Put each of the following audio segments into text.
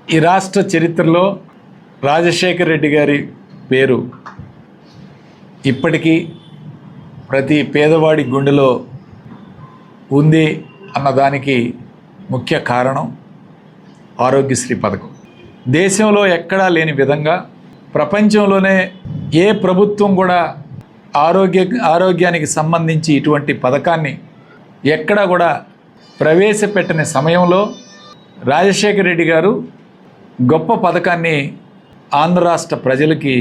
ఈ రాష్ట్ర చరిత్రలో రాజశేఖర్ రెడ్డి గారి పేరు ఇప్పటికీ ప్రతి పేదవాడి గుండెలో ఉంది అన్నదానికి ముఖ్య కారణం ఆరోగ్యశ్రీ పథకం. దేశంలో ఎక్కడా లేని విధంగా ప్రపంచంలోనే ఏ ప్రభుత్వం కూడా ఆరోగ్యానికి సంబంధించి ఇటువంటి పథకాన్ని ఎక్కడా కూడా ప్రవేశపెట్టని సమయంలో రాజశేఖర్ రెడ్డి గారు గొప్ప పథకాన్ని ఆంధ్ర రాష్ట్ర ప్రజలకి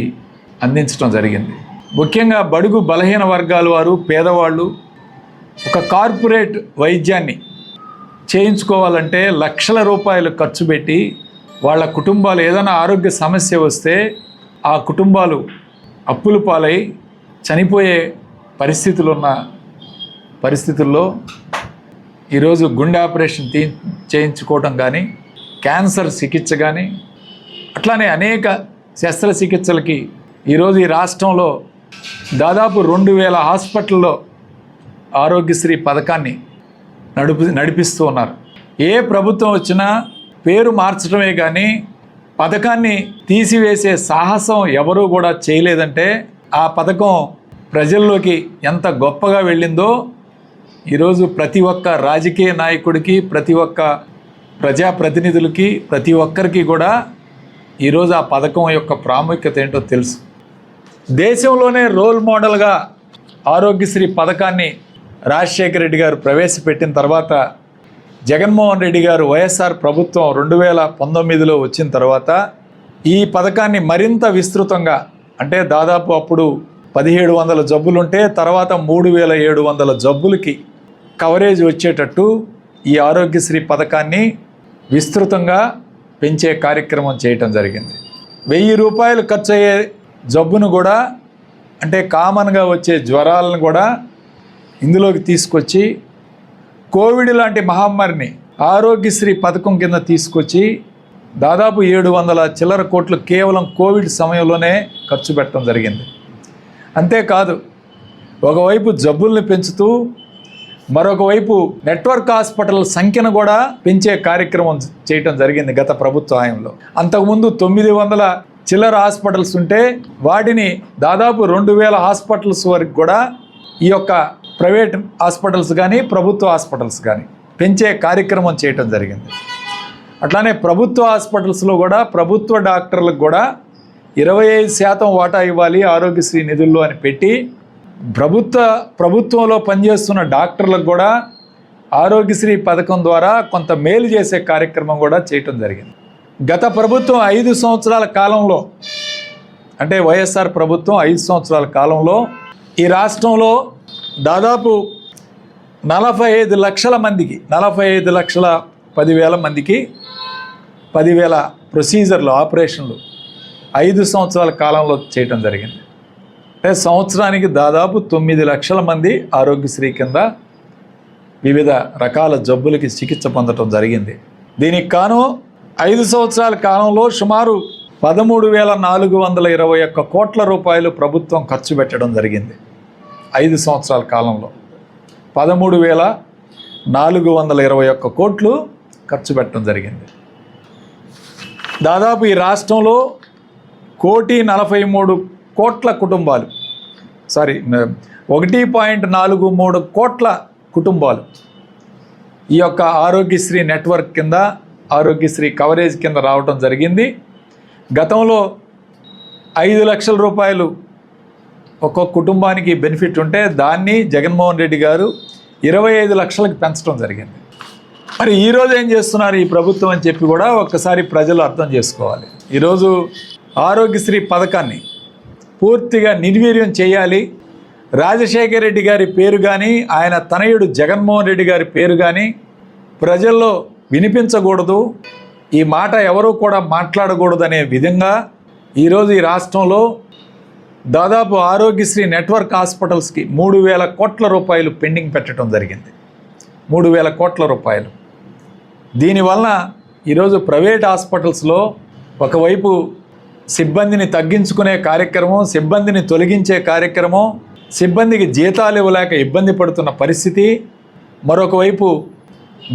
అందించడం జరిగింది. ముఖ్యంగా బడుగు బలహీన వర్గాల వారు, పేదవాళ్ళు ఒక కార్పొరేట్ వైద్యాన్ని చేయించుకోవాలంటే లక్షల రూపాయలు ఖర్చు పెట్టి వాళ్ళ కుటుంబాలు ఏదైనా ఆరోగ్య సమస్య వస్తే ఆ కుటుంబాలు అప్పుల పాలై చనిపోయే పరిస్థితుల్లో ఈరోజు గుండె ఆపరేషన్ చేయించుకోవటం కానీ, క్యాన్సర్ చికిత్స కానీ, అట్లానే అనేక శస్త్రచికిత్సలకి ఈరోజు ఈ రాష్ట్రంలో దాదాపు 2000 హాస్పిటల్లో ఆరోగ్యశ్రీ పథకాన్ని నడిపిస్తూ ఉన్నారు. ఏ ప్రభుత్వం వచ్చినా పేరు మార్చడమే కానీ పథకాన్ని తీసివేసే సాహసం ఎవరూ కూడా చేయలేదంటే ఆ పథకం ప్రజల్లోకి ఎంత గొప్పగా వెళ్ళిందో ఈరోజు ప్రతి ఒక్క రాజకీయ నాయకుడికి, ప్రతి ఒక్క ప్రజాప్రతినిధులకి, ప్రతి ఒక్కరికి కూడా ఈరోజు ఆ పథకం యొక్క ప్రాముఖ్యత ఏంటో తెలుసు. దేశంలోనే రోల్ మోడల్గా ఆరోగ్యశ్రీ పథకాన్ని రాజశేఖర రెడ్డి గారు ప్రవేశపెట్టిన తర్వాత జగన్మోహన్ రెడ్డి గారు వైఎస్ఆర్ ప్రభుత్వం 2019లో వచ్చిన తర్వాత ఈ పథకాన్ని మరింత విస్తృతంగా, అంటే దాదాపు అప్పుడు 1700 జబ్బులుంటే తర్వాత 3700 జబ్బులకి కవరేజ్ వచ్చేటట్టు ఈ ఆరోగ్యశ్రీ పథకాన్ని విస్తృతంగా పెంచే కార్యక్రమం చేయటం జరిగింది. 1000 రూపాయలు ఖర్చు అయ్యే జబ్బును కూడా, అంటే కామన్గా వచ్చే జ్వరాలను కూడా ఇందులోకి తీసుకొచ్చి కోవిడ్ లాంటి మహమ్మారిని ఆరోగ్యశ్రీ పథకం కింద తీసుకొచ్చి దాదాపు 700 చిల్లర కోట్లు కేవలం కోవిడ్ సమయంలోనే ఖర్చు పెట్టడం జరిగింది. అంతేకాదు ఒకవైపు జబ్బుల్ని పెంచుతూ మరొక వైపు నెట్వర్క్ హాస్పిటల్ సంఖ్యను కూడా పెంచే కార్యక్రమం చేయటం జరిగింది గత ప్రభుత్వ హయాంలో. అంతకుముందు 900 చిల్లర హాస్పిటల్స్ ఉంటే వాటిని దాదాపు 2000 హాస్పిటల్స్ వరకు కూడా ఈ యొక్క ప్రైవేట్ హాస్పిటల్స్ కానీ, ప్రభుత్వ హాస్పిటల్స్ కానీ పెంచే కార్యక్రమం చేయటం జరిగింది. అట్లానే ప్రభుత్వ హాస్పిటల్స్లో కూడా ప్రభుత్వ డాక్టర్లకు కూడా 25% వాటా ఇవ్వాలి ఆరోగ్యశ్రీ నిధుల్లో అని పెట్టి ప్రభుత్వంలో పనిచేస్తున్న డాక్టర్లకు కూడా ఆరోగ్యశ్రీ పథకం ద్వారా కొంత మేలు చేసే కార్యక్రమం కూడా చేయటం జరిగింది. గత ప్రభుత్వం 5 సంవత్సరాల కాలంలో, అంటే వైఎస్ఆర్ ప్రభుత్వం 5 సంవత్సరాల కాలంలో ఈ రాష్ట్రంలో దాదాపు 45 లక్షల మందికి, 45,10,000 మందికి 10,000 ప్రొసీజర్లు, ఆపరేషన్లు 5 సంవత్సరాల కాలంలో చేయటం జరిగింది. అంటే సంవత్సరానికి దాదాపు 9 లక్షల మంది ఆరోగ్యశ్రీ కింద వివిధ రకాల జబ్బులకి చికిత్స పొందటం జరిగింది. దీనికి కాను 5 సంవత్సరాల కాలంలో సుమారు 13,421 కోట్ల రూపాయలు ప్రభుత్వం ఖర్చు పెట్టడం జరిగింది. 5 సంవత్సరాల కాలంలో 13,421 కోట్లు ఖర్చు పెట్టడం జరిగింది. దాదాపు ఈ రాష్ట్రంలో 1,43 కోట్ల కుటుంబాలు, 1.43 కోట్ల కుటుంబాలు ఈ యొక్క ఆరోగ్యశ్రీ నెట్వర్క్ కింద, ఆరోగ్యశ్రీ కవరేజ్ కింద రావటం జరిగింది. గతంలో 5 లక్షల రూపాయలు ఒక్కొక్క కుటుంబానికి బెనిఫిట్ ఉంటే దాన్ని జగన్మోహన్ రెడ్డి గారు 25 లక్షలకు పెంచడం జరిగింది. మరి ఈరోజు ఏం చేస్తున్నారు ఈ ప్రభుత్వం అని చెప్పి కూడా ఒక్కసారి ప్రజలు అర్థం చేసుకోవాలి. ఈరోజు ఆరోగ్యశ్రీ పథకాన్ని పూర్తిగా నిర్వీర్యం చేయాలి, రాజశేఖర రెడ్డి గారి పేరు కానీ, ఆయన తనయుడు జగన్మోహన్ రెడ్డి గారి పేరు కానీ ప్రజల్లో వినిపించకూడదు, ఈ మాట ఎవరూ కూడా మాట్లాడకూడదు అనే విధంగా ఈరోజు ఈ రాష్ట్రంలో దాదాపు ఆరోగ్యశ్రీ నెట్వర్క్ హాస్పిటల్స్కి 3,000 కోట్ల రూపాయలు పెండింగ్ పెట్టడం జరిగింది. 3,000 కోట్ల రూపాయలు. దీనివల్ల ఈరోజు ప్రైవేట్ హాస్పిటల్స్లో ఒకవైపు సిబ్బందిని తగ్గించుకునే కార్యక్రమం, సిబ్బందిని తొలగించే కార్యక్రమం, సిబ్బందికి జీతాలు ఇవ్వలేక ఇబ్బంది పడుతున్న పరిస్థితి, మరొక వైపు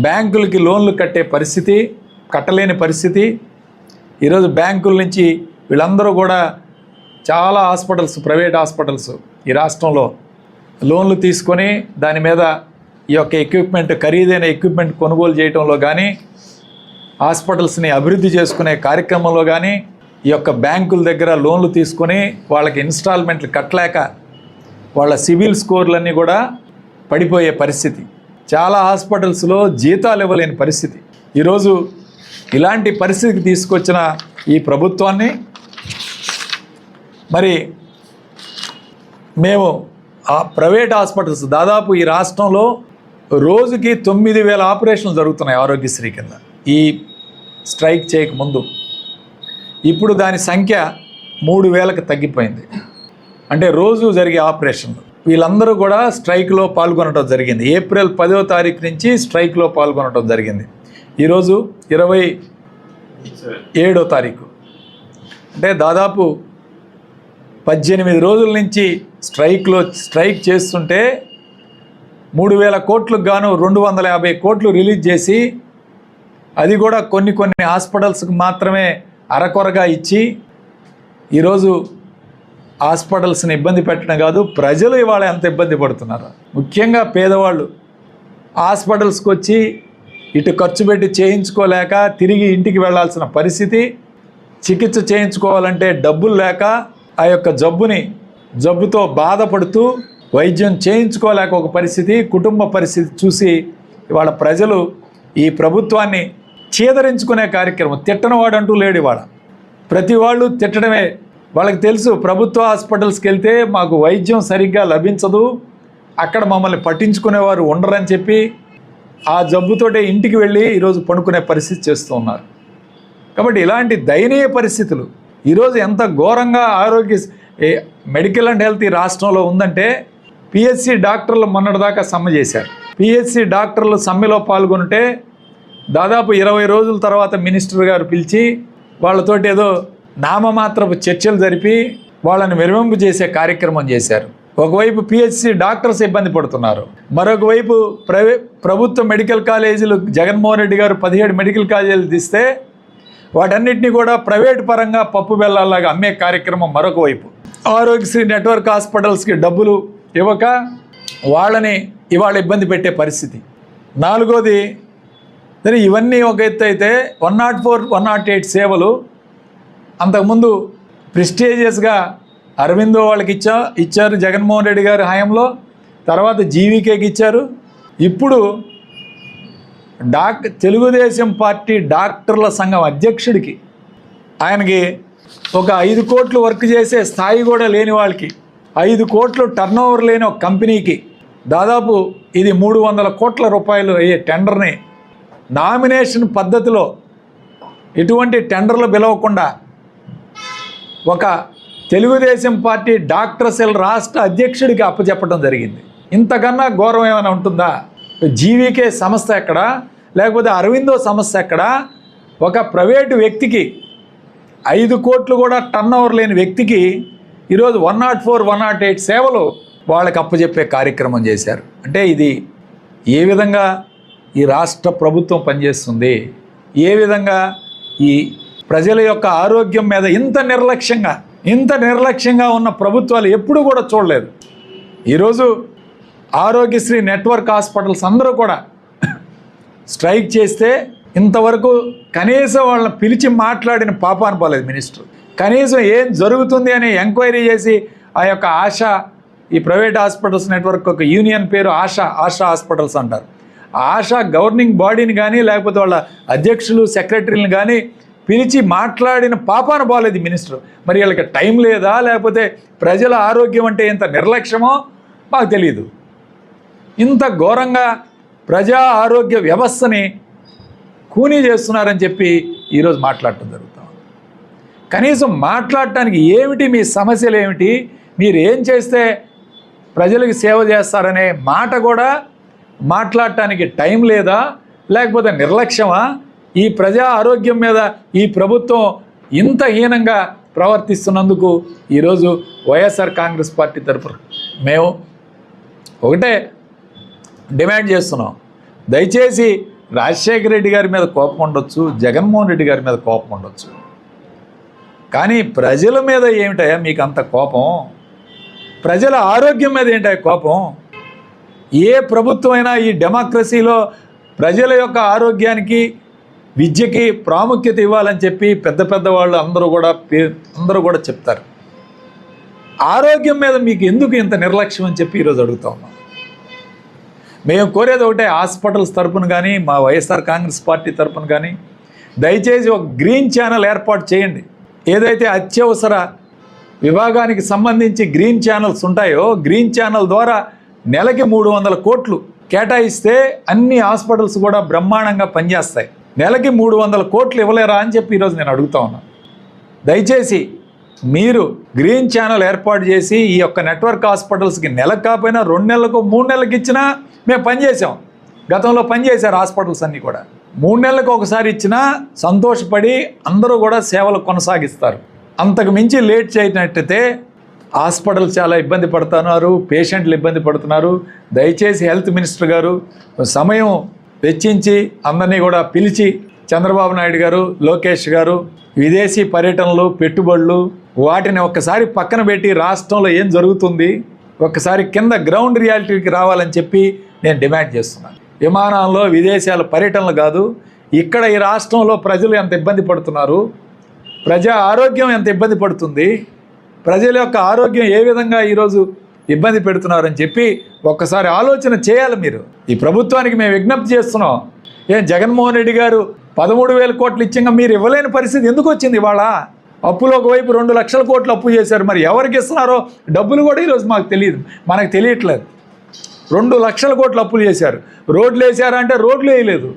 బ్యాంకులకి లోన్లు కట్టలేని పరిస్థితి, ఈరోజు బ్యాంకుల నుంచి వీళ్ళందరూ కూడా చాలా హాస్పిటల్స్, ప్రైవేట్ హాస్పిటల్స్ ఈ రాష్ట్రంలో లోన్లు తీసుకొని దాని మీద ఈ యొక్క ఎక్విప్మెంట్, ఖరీదైన ఎక్విప్మెంట్ కొనుగోలు చేయడంలో కానీ, హాస్పిటల్స్ని అభివృద్ధి చేసుకునే కార్యక్రమంలో కానీ, ఈ యొక్క బ్యాంకుల దగ్గర లోన్లు తీసుకొని వాళ్ళకి ఇన్స్టాల్మెంట్లు కట్టలేక వాళ్ళ సిబిల్ స్కోర్లన్నీ కూడా పడిపోయే పరిస్థితి, చాలా హాస్పిటల్స్లో జీతాలు ఇవ్వలేని పరిస్థితి. ఈరోజు ఇలాంటి పరిస్థితికి తీసుకొచ్చిన ఈ ప్రభుత్వాన్ని మరి మేము ఆ ప్రైవేట్ హాస్పిటల్స్ దాదాపు ఈ రాష్ట్రంలో రోజుకి 9,000 ఆపరేషన్లు జరుగుతున్నాయి ఆరోగ్యశ్రీ కింద. ఈ స్ట్రైక్ చేయకముందు ఇప్పుడు దాని సంఖ్య 3,000కి తగ్గిపోయింది. అంటే రోజు జరిగే ఆపరేషన్లు వీళ్ళందరూ కూడా స్ట్రైక్లో పాల్గొనడం జరిగింది. ఏప్రిల్ 10వ తారీఖు నుంచి స్ట్రైక్లో పాల్గొనడం జరిగింది. ఈరోజు 27వ తారీఖు, అంటే దాదాపు 18 రోజుల నుంచి స్ట్రైక్ చేస్తుంటే 3,000 కోట్లకు గాను 250 కోట్లు రిలీజ్ చేసి, అది కూడా కొన్ని హాస్పిటల్స్కి మాత్రమే అరకొరగా ఇచ్చి ఈరోజు హాస్పిటల్స్ని ఇబ్బంది పెట్టడం కాదు, ప్రజలు ఇవాళ ఎంత ఇబ్బంది పడుతున్నారు. ముఖ్యంగా పేదవాళ్ళు హాస్పిటల్స్కి వచ్చి ఇటు ఖర్చు పెట్టి చేయించుకోలేక తిరిగి ఇంటికి వెళ్ళాల్సిన పరిస్థితి, చికిత్స చేయించుకోవాలంటే డబ్బులు లేక ఆ యొక్క జబ్బుతో బాధపడుతూ వైద్యం చేయించుకోలేక ఒక పరిస్థితి, కుటుంబ పరిస్థితి చూసి ఇవాళ ప్రజలు ఈ ప్రభుత్వాన్ని చీదరించుకునే కార్యక్రమం. తిట్టనవాడు అంటూ లేడు ఇవాళ, ప్రతి వాళ్ళు తిట్టడమే. వాళ్ళకి తెలుసు ప్రభుత్వ హాస్పిటల్స్కి వెళ్తే మాకు వైద్యం సరిగ్గా లభించదు, అక్కడ మమ్మల్ని పట్టించుకునేవారు ఉండరని చెప్పి ఆ జబ్బుతోటే ఇంటికి వెళ్ళి ఈరోజు పడుకునే పరిస్థితి చేస్తూ ఉన్నారు. కాబట్టి ఇలాంటి దయనీయ పరిస్థితులు ఈరోజు ఎంత ఘోరంగా మెడికల్ అండ్ హెల్త్ ఈ రాష్ట్రంలో ఉందంటే, పిహెచ్సి డాక్టర్లు మొన్నటిదాకా సమ్మె చేశారు. పిహెచ్సి డాక్టర్లు సమ్మెలో పాల్గొంటే దాదాపు 20 రోజుల తర్వాత మినిస్టర్ గారు పిలిచి వాళ్ళతోటి ఏదో నామమాత్రపు చర్చలు జరిపి వాళ్ళని విరమింపు చేసే కార్యక్రమం చేశారు. ఒకవైపు పిహెచ్సి డాక్టర్స్ ఇబ్బంది పడుతున్నారు, మరొక వైపు ప్రభుత్వ మెడికల్ కాలేజీలు జగన్మోహన్ రెడ్డి గారు 17 మెడికల్ కాలేజీలు తీస్తే వాటన్నిటిని కూడా ప్రైవేట్ పరంగా పప్పు బెల్లాలాగా అమ్మే కార్యక్రమం మరొక వైపు. ఆరోగ్యశ్రీ నెట్వర్క్ హాస్పిటల్స్కి డబ్బులు ఇవ్వక వాళ్ళని ఇవాళ ఇబ్బంది పెట్టే పరిస్థితి. నాలుగోది, సరే ఇవన్నీ ఒక ఎత్తు అయితే 104, 108 సేవలు అంతకుముందు ప్రెస్టీజియస్గా అరవిందో వాళ్ళకి ఇచ్చారు జగన్మోహన్ రెడ్డి గారి హయాంలో, తర్వాత జీవీకేకి ఇచ్చారు. ఇప్పుడు తెలుగుదేశం పార్టీ డాక్టర్ల సంఘం అధ్యక్షుడికి, ఆయనకి ఒక 5 కోట్లు వర్క్ చేసే స్థాయి కూడా లేని వాళ్ళకి 5 కోట్లు టర్నోవర్ లేని ఒక కంపెనీకి దాదాపు ఇది 300 కోట్ల రూపాయలు అయ్యే టెండర్ని నామినేషన్ పద్ధతిలో ఎటువంటి టెండర్లు పిలవకుండా ఒక తెలుగుదేశం పార్టీ డాక్టర్ సెల్ రాష్ట్ర అధ్యక్షుడికి అప్పచెప్పడం జరిగింది. ఇంతకన్నా ఘోరం ఏమైనా ఉంటుందా? జీవీకే సంస్థ ఎక్కడ, లేకపోతే అరవిందో సంస్థ ఎక్కడ? ఒక ప్రైవేటు వ్యక్తికి 5 కోట్లు కూడా టర్నోవర్ లేని వ్యక్తికి ఈరోజు 104, 108 సేవలు వాళ్ళకి అప్పచెప్పే కార్యక్రమం చేశారు. అంటే ఇది ఏ విధంగా ఈ రాష్ట్ర ప్రభుత్వం పనిచేస్తుంది, ఏ విధంగా ఈ ప్రజల యొక్క ఆరోగ్యం మీద ఇంత నిర్లక్ష్యంగా ఉన్న ప్రభుత్వాలు ఎప్పుడూ కూడా చూడలేదు. ఈరోజు ఆరోగ్యశ్రీ నెట్వర్క్ హాస్పిటల్స్ అందరూ కూడా స్ట్రైక్ చేస్తే ఇంతవరకు కనీసం వాళ్ళని పిలిచి మాట్లాడిన పాపాన పోలేదు మినిస్టర్. కనీసం ఏం జరుగుతుంది అని ఎంక్వైరీ చేసి ఆ యొక్క ఈ ప్రైవేట్ హాస్పిటల్స్ నెట్వర్క్ ఒక యూనియన్ పేరు ఆశా హాస్పిటల్స్ అంటారు. ఆశా గవర్నింగ్ బాడీని కానీ లేకపోతే వాళ్ళ అధ్యక్షులు సెక్రటరీని కానీ పిలిచి మాట్లాడిన పాపాన పోలేదు మినిస్టర్. మరి వీళ్ళకి టైం లేదా, లేకపోతే ప్రజల ఆరోగ్యం అంటే ఇంత నిర్లక్ష్యమో మాకు తెలియదు. ఇంత ఘోరంగా ప్రజా ఆరోగ్య వ్యవస్థని కూనీ చేస్తున్నారని చెప్పి ఈరోజు మాట్లాడటం జరుగుతాం. కనీసం మాట్లాడటానికి ఏమిటి, మీ సమస్యలు ఏమిటి, మీరు ఏం చేస్తే ప్రజలకు సేవ చేస్తారనే మాట కూడా మాట్లాడటానికి టైం లేదా, లేకపోతే నిర్లక్ష్యమా? ఈ ప్రజా ఆరోగ్యం మీద ఈ ప్రభుత్వం ఇంత హీనంగా ప్రవర్తిస్తున్నందుకు ఈరోజు వైఎస్ఆర్ కాంగ్రెస్ పార్టీ తరఫున మేము ఒకటే డిమాండ్ చేస్తున్నాం. దయచేసి రాజశేఖర రెడ్డి గారి మీద కోపం ఉండొచ్చు, జగన్మోహన్ రెడ్డి గారి మీద కోపం ఉండొచ్చు, కానీ ప్రజల మీద ఏమిటయా మీకు అంత కోపం? ప్రజల ఆరోగ్యం మీద ఏంటయ్యా కోపం? ఏ ప్రభుత్వం అయినా ఈ డెమోక్రసీలో ప్రజల యొక్క ఆరోగ్యానికి విద్యకి ప్రాముఖ్యత ఇవ్వాలని చెప్పి పెద్ద పెద్ద వాళ్ళు అందరూ కూడా చెప్తారు. ఆరోగ్యం మీద మీకు ఎందుకు ఇంత నిర్లక్ష్యం అని చెప్పి ఈరోజు అడుగుతా ఉన్నాం. మేము కోరేది ఒకటే, హాస్పిటల్స్ తరపున కానీ మా వైఎస్ఆర్ కాంగ్రెస్ పార్టీ తరపున కానీ దయచేసి ఒక గ్రీన్ ఛానల్ ఏర్పాటు చేయండి. ఏదైతే అత్యవసర విభాగానికి సంబంధించి గ్రీన్ ఛానల్స్ ఉంటాయో గ్రీన్ ఛానల్ ద్వారా నెలకి 300 కోట్లు కేటాయిస్తే అన్ని హాస్పిటల్స్ కూడా బ్రహ్మాండంగా పనిచేస్తాయి. నెలకి 300 కోట్లు ఇవ్వలేరా అని చెప్పి ఈరోజు నేను అడుగుతా ఉన్నాను. దయచేసి మీరు గ్రీన్ ఛానల్ ఏర్పాటు చేసి ఈ యొక్క నెట్వర్క్ హాస్పిటల్స్కి నెలకు కాకపోయినా 2 నెలలకు 3 నెలలకు ఇచ్చినా మేము పనిచేసాం. గతంలో పనిచేశారు హాస్పిటల్స్ అన్నీ కూడా. 3 నెలలకు ఒకసారి ఇచ్చినా సంతోషపడి అందరూ కూడా సేవలు కొనసాగిస్తారు. అంతకు మించి లేట్ చేయనట్టయితే హాస్పిటల్ చాలా ఇబ్బంది పడుతున్నారు, పేషెంట్లు ఇబ్బంది పడుతున్నారు. దయచేసి హెల్త్ మినిస్టర్ గారు సమయం వెచ్చించి అందరినీ కూడా పిలిచి చంద్రబాబు నాయుడు గారు, లోకేష్ గారు విదేశీ పర్యటనలు, పెట్టుబడులు వాటిని ఒక్కసారి పక్కన పెట్టి రాష్ట్రంలో ఏం జరుగుతుంది ఒక్కసారి కింద గ్రౌండ్ రియాలిటీకి రావాలని చెప్పి నేను డిమాండ్ చేస్తున్నాను. విమానాల్లో విదేశాల పర్యటనలు కాదు, ఇక్కడ ఈ రాష్ట్రంలో ప్రజలు ఎంత ఇబ్బంది పడుతున్నారు, ప్రజా ఆరోగ్యం ఎంత ఇబ్బంది పడుతుంది, ప్రజల యొక్క ఆరోగ్యం ఏ విధంగా ఈరోజు ఇబ్బంది పెడుతున్నారని చెప్పి ఒక్కసారి ఆలోచన చేయాలి మీరు. ఈ ప్రభుత్వానికి మేము విజ్ఞప్తి చేస్తున్నాం. జగన్మోహన్ రెడ్డి గారు 13,000 కోట్లు ఇచ్చాక మీరు ఇవ్వలేని పరిస్థితి ఎందుకు వచ్చింది? ఇవాళ అప్పులు ఒకవైపు 2 లక్షల కోట్లు అప్పు చేశారు. మరి ఎవరికి ఇస్తున్నారో డబ్బులు కూడా ఈరోజు మాకు తెలియదు, మనకు తెలియట్లేదు. 2 లక్షల కోట్లు అప్పులు చేశారు. రోడ్లు వేసారా అంటే రోడ్లు వేయలేదు.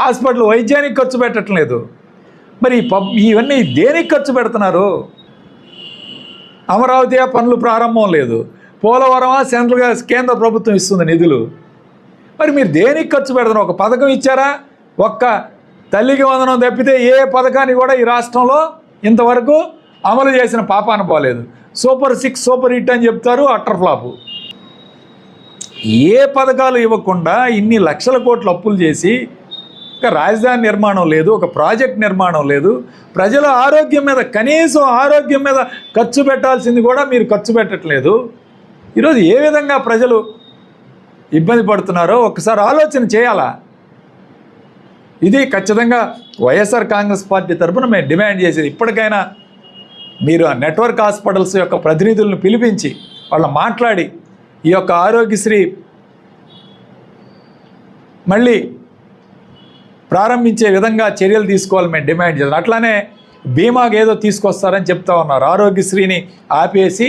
హాస్పిటల్ వైద్యానికి ఖర్చు పెట్టట్లేదు. మరి ఇవన్నీ దేనికి ఖర్చు పెడుతున్నారు? అమరావతి పనులు ప్రారంభం లేదు, పోలవరమా కేంద్ర ప్రభుత్వం ఇస్తుంది నిధులు. మరి మీరు దేనికి ఖర్చు పెడుతున్నారు? ఒక పథకం ఇచ్చారా? ఒక్క తల్లికి వందనం తప్పితే ఏ పథకాన్ని కూడా ఈ రాష్ట్రంలో ఇంతవరకు అమలు చేసిన పాపాన పోలేదు. సూపర్ 6 సూపర్ హిట్ అని చెప్తారు, అట్టర్ ఫ్లాపు. ఏ పథకాలు ఇవ్వకుండా ఇన్ని లక్షల కోట్లు అప్పులు చేసి ఒక రాజధాని నిర్మాణం లేదు, ఒక ప్రాజెక్ట్ నిర్మాణం లేదు. ప్రజల ఆరోగ్యం మీద కనీసం ఆరోగ్యం మీద ఖర్చు పెట్టాల్సింది కూడా మీరు ఖర్చు పెట్టట్లేదు. ఈరోజు ఏ విధంగా ప్రజలు ఇబ్బంది పడుతున్నారో ఒకసారి ఆలోచన చేయాలా? ఇది ఖచ్చితంగా వైఎస్ఆర్ కాంగ్రెస్ పార్టీ తరఫున మేము డిమాండ్ చేసేది. ఇప్పటికైనా మీరు ఆ నెట్వర్క్ హాస్పిటల్స్ యొక్క ప్రతినిధులను పిలిపించి వాళ్ళు మాట్లాడి ఈ యొక్క ఆరోగ్యశ్రీ మళ్ళీ ప్రారంభించే విధంగా చర్యలు తీసుకోవాలని మేము డిమాండ్ చేస్తాం. అట్లానే బీమాకి ఏదో తీసుకొస్తారని చెప్తా ఉన్నారు. ఆరోగ్యశ్రీని ఆపేసి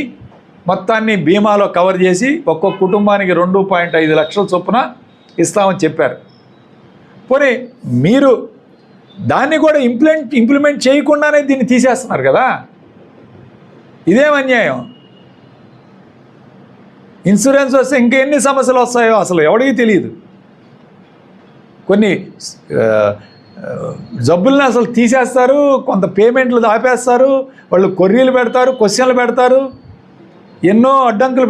మొత్తాన్ని బీమాలో కవర్ చేసి ఒక్కొక్క కుటుంబానికి 2.5 లక్షల చొప్పున ఇస్తామని చెప్పారు. పోనీ మీరు దాన్ని కూడా ఇంప్లిమెంట్ చేయకుండానే దీన్ని తీసేస్తున్నారు కదా, ఇదేం అన్యాయం? ఇన్సూరెన్స్ వస్తే ఇంకెన్ని సమస్యలు వస్తాయో అసలు ఎవడికి తెలియదు. కొన్ని జబ్బుల్ని అసలు తీసేస్తారు, కొంత పేమెంట్లు ఆపేస్తారు, వాళ్ళు కొర్రీలు పెడతారు, క్వశ్చన్లు పెడతారు, ఎన్నో అడ్డంకులు